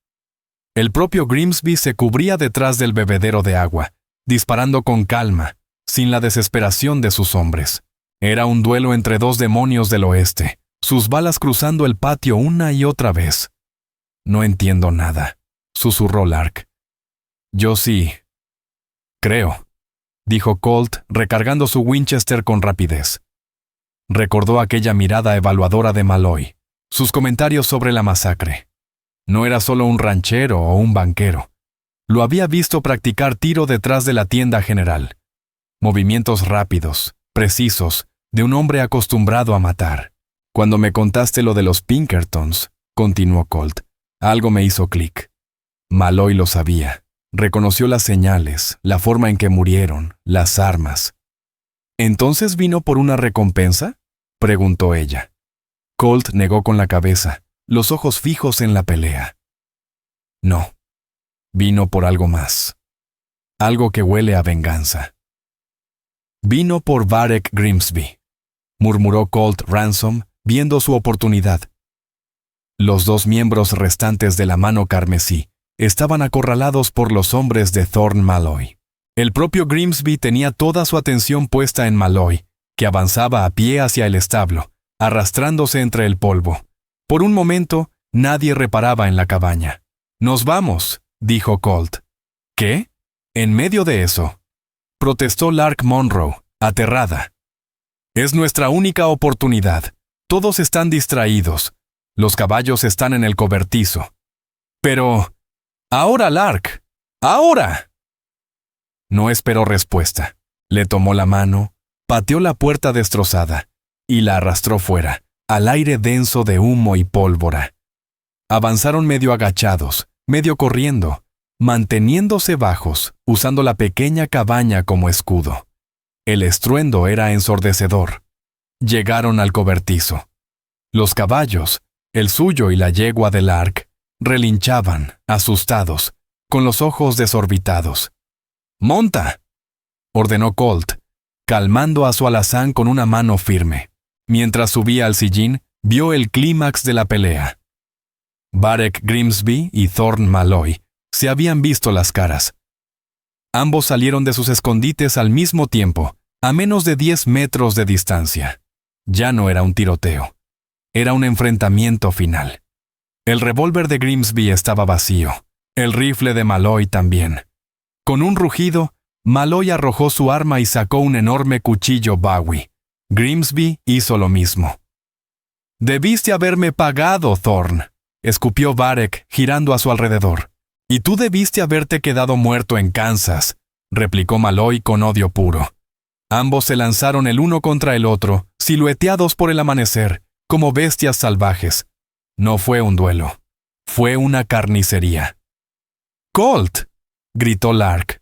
El propio Grimsby se cubría detrás del bebedero de agua, disparando con calma, sin la desesperación de sus hombres. Era un duelo entre 2 demonios del oeste, sus balas cruzando el patio una y otra vez. «No entiendo nada», susurró Lark. «Yo sí. Creo», dijo Colt, recargando su Winchester con rapidez. Recordó aquella mirada evaluadora de Malloy, sus comentarios sobre la masacre. No era solo un ranchero o un banquero. Lo había visto practicar tiro detrás de la tienda general. Movimientos rápidos, precisos, de un hombre acostumbrado a matar. Cuando me contaste lo de los Pinkertons, continuó Colt, algo me hizo clic. Malloy lo sabía. Reconoció las señales, la forma en que murieron, las armas. ¿Entonces vino por una recompensa?, preguntó ella. Colt negó con la cabeza, los ojos fijos en la pelea. No. Vino por algo más. Algo que huele a venganza. Vino por Varek Grimsby, murmuró Colt Ransom, viendo su oportunidad. Los 2 miembros restantes de la mano carmesí estaban acorralados por los hombres de Thorne Malloy. El propio Grimsby tenía toda su atención puesta en Malloy, que avanzaba a pie hacia el establo, arrastrándose entre el polvo. Por un momento, nadie reparaba en la cabaña. «Nos vamos», dijo Colt. «¿Qué?» «En medio de eso», protestó Lark Monroe, aterrada. «Es nuestra única oportunidad. Todos están distraídos. Los caballos están en el cobertizo». «Pero... ahora, Lark. ¡Ahora!». No esperó respuesta. Le tomó la mano, pateó la puerta destrozada y la arrastró fuera, al aire denso de humo y pólvora. Avanzaron medio agachados, medio corriendo, manteniéndose bajos, usando la pequeña cabaña como escudo. El estruendo era ensordecedor. Llegaron al cobertizo. Los caballos, el suyo y la yegua de Lark, relinchaban, asustados, con los ojos desorbitados. «¡Monta!», ordenó Colt, calmando a su alazán con una mano firme. Mientras subía al sillín, vio el clímax de la pelea. Varek Grimsby y Thorne Malloy se habían visto las caras. Ambos salieron de sus escondites al mismo tiempo, a menos de 10 metros de distancia. Ya no era un tiroteo. Era un enfrentamiento final. El revólver de Grimsby estaba vacío. El rifle de Malloy también. Con un rugido, Malloy arrojó su arma y sacó un enorme cuchillo Bowie. Grimsby hizo lo mismo. «Debiste haberme pagado, Thorne», escupió Varek, girando a su alrededor. «Y tú debiste haberte quedado muerto en Kansas», replicó Malloy con odio puro. Ambos se lanzaron el uno contra el otro, silueteados por el amanecer, como bestias salvajes. No fue un duelo. Fue una carnicería. «¡Colt!», gritó Lark.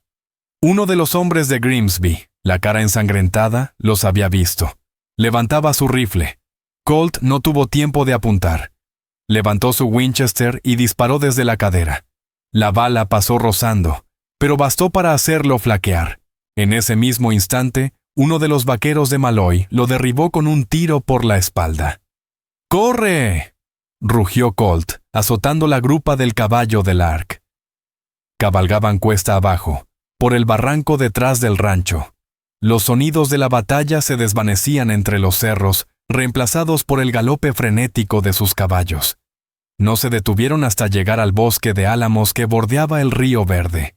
Uno de los hombres de Grimsby, la cara ensangrentada, los había visto. Levantaba su rifle. Colt no tuvo tiempo de apuntar. Levantó su Winchester y disparó desde la cadera. La bala pasó rozando, pero bastó para hacerlo flaquear. En ese mismo instante, uno de los vaqueros de Malloy lo derribó con un tiro por la espalda. «¡Corre!», rugió Colt, azotando la grupa del caballo de Lark. Cabalgaban cuesta abajo, por el barranco detrás del rancho. Los sonidos de la batalla se desvanecían entre los cerros, reemplazados por el galope frenético de sus caballos. No se detuvieron hasta llegar al bosque de álamos que bordeaba el río Verde.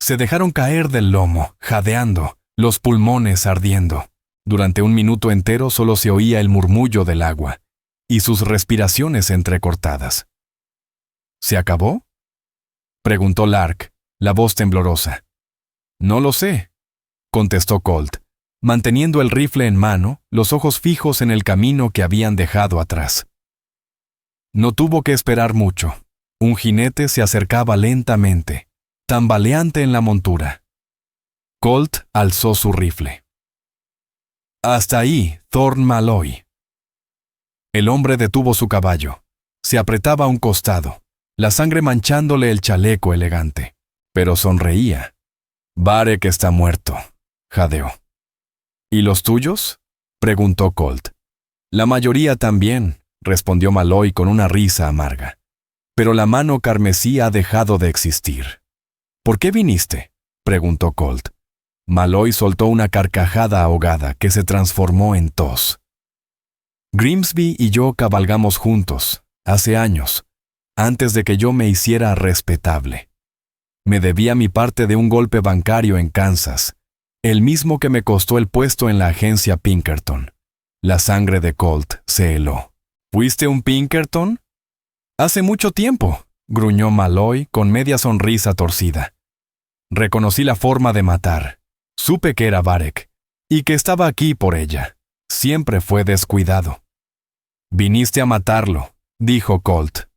Se dejaron caer del lomo, jadeando, los pulmones ardiendo. Durante un minuto entero solo se oía el murmullo del agua y sus respiraciones entrecortadas. ¿Se acabó?, preguntó Lark, la voz temblorosa. «No lo sé», contestó Colt, manteniendo el rifle en mano, los ojos fijos en el camino que habían dejado atrás. No tuvo que esperar mucho. Un jinete se acercaba lentamente, tambaleante en la montura. Colt alzó su rifle. «Hasta ahí, Thorne Malloy». El hombre detuvo su caballo. Se apretaba a un costado, la sangre manchándole el chaleco elegante. Pero sonreía. «Varek está muerto», jadeó. «¿Y los tuyos?», preguntó Colt. «La mayoría también», respondió Malloy con una risa amarga. «Pero la mano carmesí ha dejado de existir». «¿Por qué viniste?», preguntó Colt. Malloy soltó una carcajada ahogada que se transformó en tos. «Grimsby y yo cabalgamos juntos, hace años, antes de que yo me hiciera respetable. Me debía mi parte de un golpe bancario en Kansas, el mismo que me costó el puesto en la agencia Pinkerton. La sangre de Colt se heló. ¿Fuiste un Pinkerton? Hace mucho tiempo, gruñó Malloy con media sonrisa torcida. Reconocí la forma de matar. Supe que era Varek, y que estaba aquí por ella. Siempre fue descuidado. Viniste a matarlo, dijo Colt.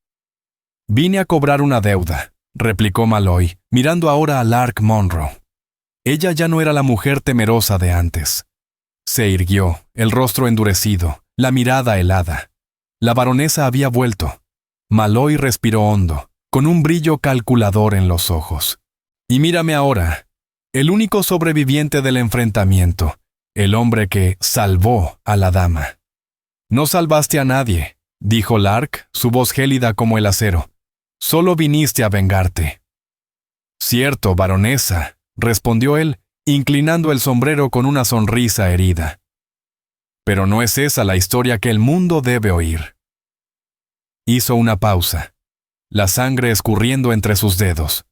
Vine a cobrar una deuda, replicó Malloy, mirando ahora a Lark Monroe. Ella ya no era la mujer temerosa de antes. Se irguió, el rostro endurecido, la mirada helada. La baronesa había vuelto. Malloy respiró hondo, con un brillo calculador en los ojos. Y mírame ahora, el único sobreviviente del enfrentamiento, el hombre que salvó a la dama. No salvaste a nadie, dijo Lark, su voz gélida como el acero. Solo viniste a vengarte. Cierto, baronesa, respondió él, inclinando el sombrero con una sonrisa herida. Pero no es esa la historia que el mundo debe oír. Hizo una pausa, la sangre escurriendo entre sus dedos.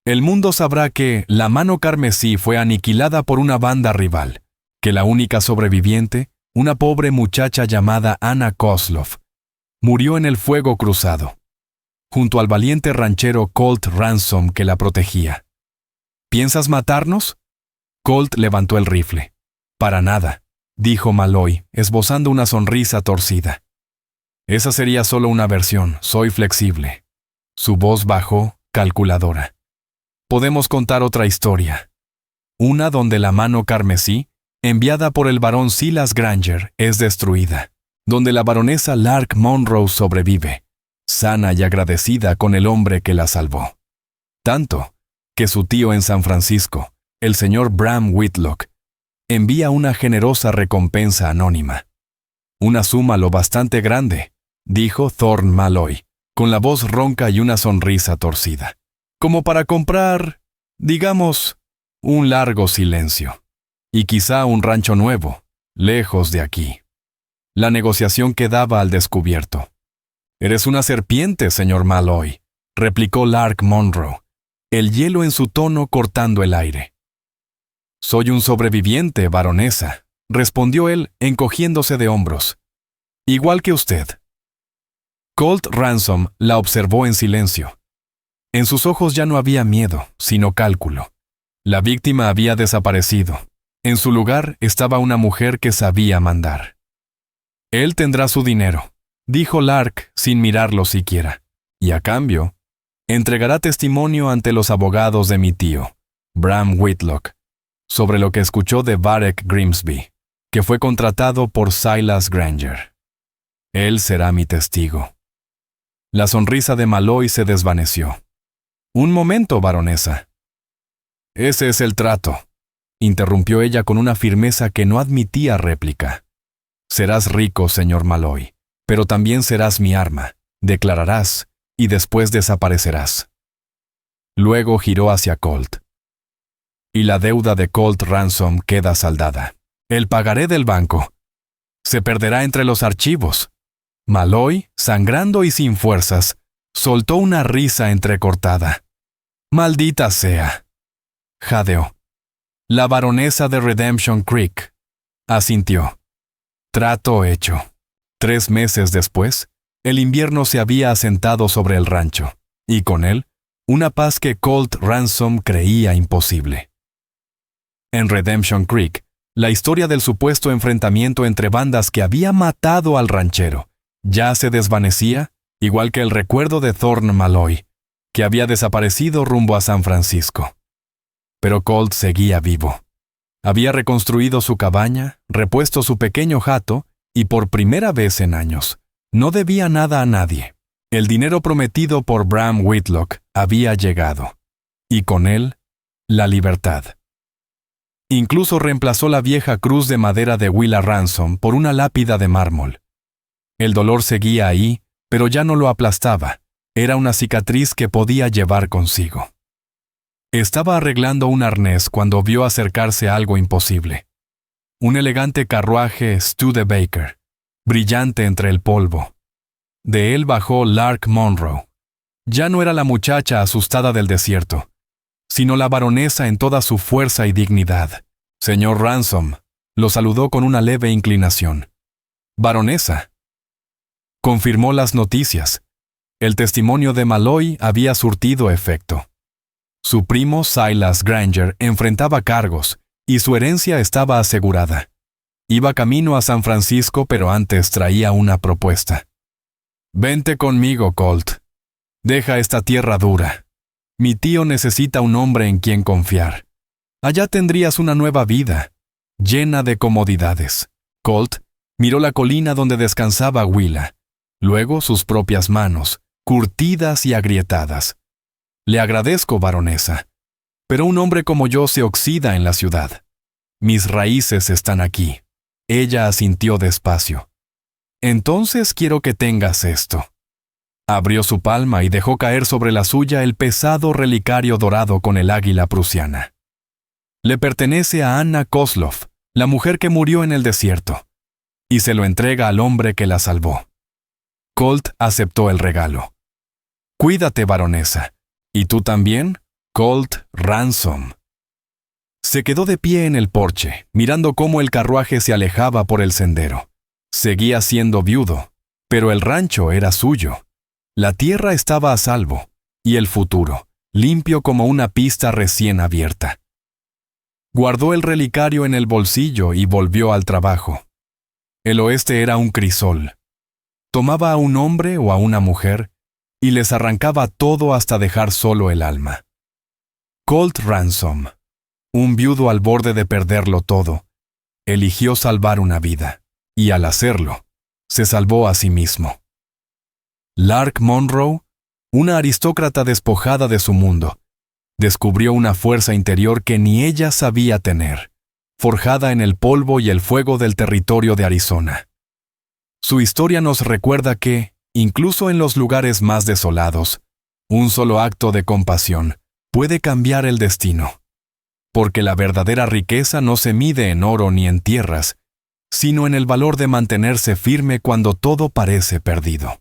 El mundo sabrá que la mano carmesí fue aniquilada por una banda rival, que la única sobreviviente, una pobre muchacha llamada Anna Kozlov, murió en el fuego cruzado, junto al valiente ranchero Colt Ransom que la protegía. ¿Piensas matarnos? Colt levantó el rifle. Para nada, dijo Malloy, esbozando una sonrisa torcida. Esa sería solo una versión, soy flexible. Su voz bajó, calculadora. Podemos contar otra historia. Una donde la mano carmesí, enviada por el barón Silas Granger, es destruida. Donde la baronesa Lark Monroe sobrevive, sana y agradecida con el hombre que la salvó. Tanto que su tío en San Francisco, el señor Bram Whitlock, envía una generosa recompensa anónima. Una suma lo bastante grande, dijo Thorne Malloy, con la voz ronca y una sonrisa torcida. Como para comprar, digamos, un largo silencio. Y quizá un rancho nuevo, lejos de aquí. La negociación quedaba al descubierto. Eres una serpiente, señor Malloy, replicó Lark Monroe, el hielo en su tono cortando el aire. Soy un sobreviviente, baronesa, respondió él, encogiéndose de hombros. Igual que usted. Colt Ransom la observó en silencio. En sus ojos ya no había miedo, sino cálculo. La víctima había desaparecido. En su lugar estaba una mujer que sabía mandar. Él tendrá su dinero, dijo Lark sin mirarlo siquiera, y a cambio, entregará testimonio ante los abogados de mi tío, Bram Whitlock, sobre lo que escuchó de Varek Grimsby, que fue contratado por Silas Granger. Él será mi testigo. La sonrisa de Malloy se desvaneció. Un momento, baronesa. Ese es el trato, interrumpió ella con una firmeza que no admitía réplica. Serás rico, señor Malloy, pero también serás mi arma, declararás, y después desaparecerás. Luego giró hacia Colt. Y la deuda de Colt Ransom queda saldada. El pagaré del banco se perderá entre los archivos. Malloy, sangrando y sin fuerzas, soltó una risa entrecortada. Maldita sea. Jadeó. La baronesa de Redemption Creek. Asintió. Trato hecho. 3 meses después, el invierno se había asentado sobre el rancho, y con él, una paz que Colt Ransom creía imposible. En Redemption Creek, la historia del supuesto enfrentamiento entre bandas que había matado al ranchero ya se desvanecía, igual que el recuerdo de Thorne Malloy, que había desaparecido rumbo a San Francisco. Pero Colt seguía vivo. Había reconstruido su cabaña, repuesto su pequeño hato, y por primera vez en años, no debía nada a nadie. El dinero prometido por Bram Whitlock había llegado, y con él, la libertad. Incluso reemplazó la vieja cruz de madera de Willa Ransom por una lápida de mármol. El dolor seguía ahí, pero ya no lo aplastaba. Era una cicatriz que podía llevar consigo. Estaba arreglando un arnés cuando vio acercarse algo imposible. Un elegante carruaje Studebaker, brillante entre el polvo. De él bajó Lark Monroe. Ya no era la muchacha asustada del desierto, sino la baronesa en toda su fuerza y dignidad. Señor Ransom, Lo saludó con una leve inclinación. «Baronesa». Confirmó las noticias. El testimonio de Malloy había surtido efecto. Su primo Silas Granger enfrentaba cargos y su herencia estaba asegurada. Iba camino a San Francisco, pero antes traía una propuesta. «Vente conmigo, Colt. Deja esta tierra dura. Mi tío necesita un hombre en quien confiar. Allá tendrías una nueva vida, llena de comodidades». Colt miró la colina donde descansaba Willa, luego sus propias manos, curtidas y agrietadas. «Le agradezco, baronesa, pero un hombre como yo se oxida en la ciudad. Mis raíces están aquí». Ella asintió despacio. «Entonces quiero que tengas esto». Abrió su palma y dejó caer sobre la suya el pesado relicario dorado con el águila prusiana. Le pertenece a Anna Kozlov, la mujer que murió en el desierto, y se lo entrega al hombre que la salvó. Colt aceptó el regalo. «Cuídate, baronesa. ¿Y tú también, Colt Ransom?» Se quedó de pie en el porche, mirando cómo el carruaje se alejaba por el sendero. Seguía siendo viudo, pero el rancho era suyo. La tierra estaba a salvo, y el futuro, limpio como una pista recién abierta. Guardó el relicario en el bolsillo y volvió al trabajo. El oeste era un crisol. Tomaba a un hombre o a una mujer y les arrancaba todo hasta dejar solo el alma. Colt Ransom, un viudo al borde de perderlo todo, eligió salvar una vida, y al hacerlo, se salvó a sí mismo. Lark Monroe, una aristócrata despojada de su mundo, descubrió una fuerza interior que ni ella sabía tener, forjada en el polvo y el fuego del territorio de Arizona. Su historia nos recuerda que, incluso en los lugares más desolados, un solo acto de compasión puede cambiar el destino. Porque la verdadera riqueza no se mide en oro ni en tierras, sino en el valor de mantenerse firme cuando todo parece perdido.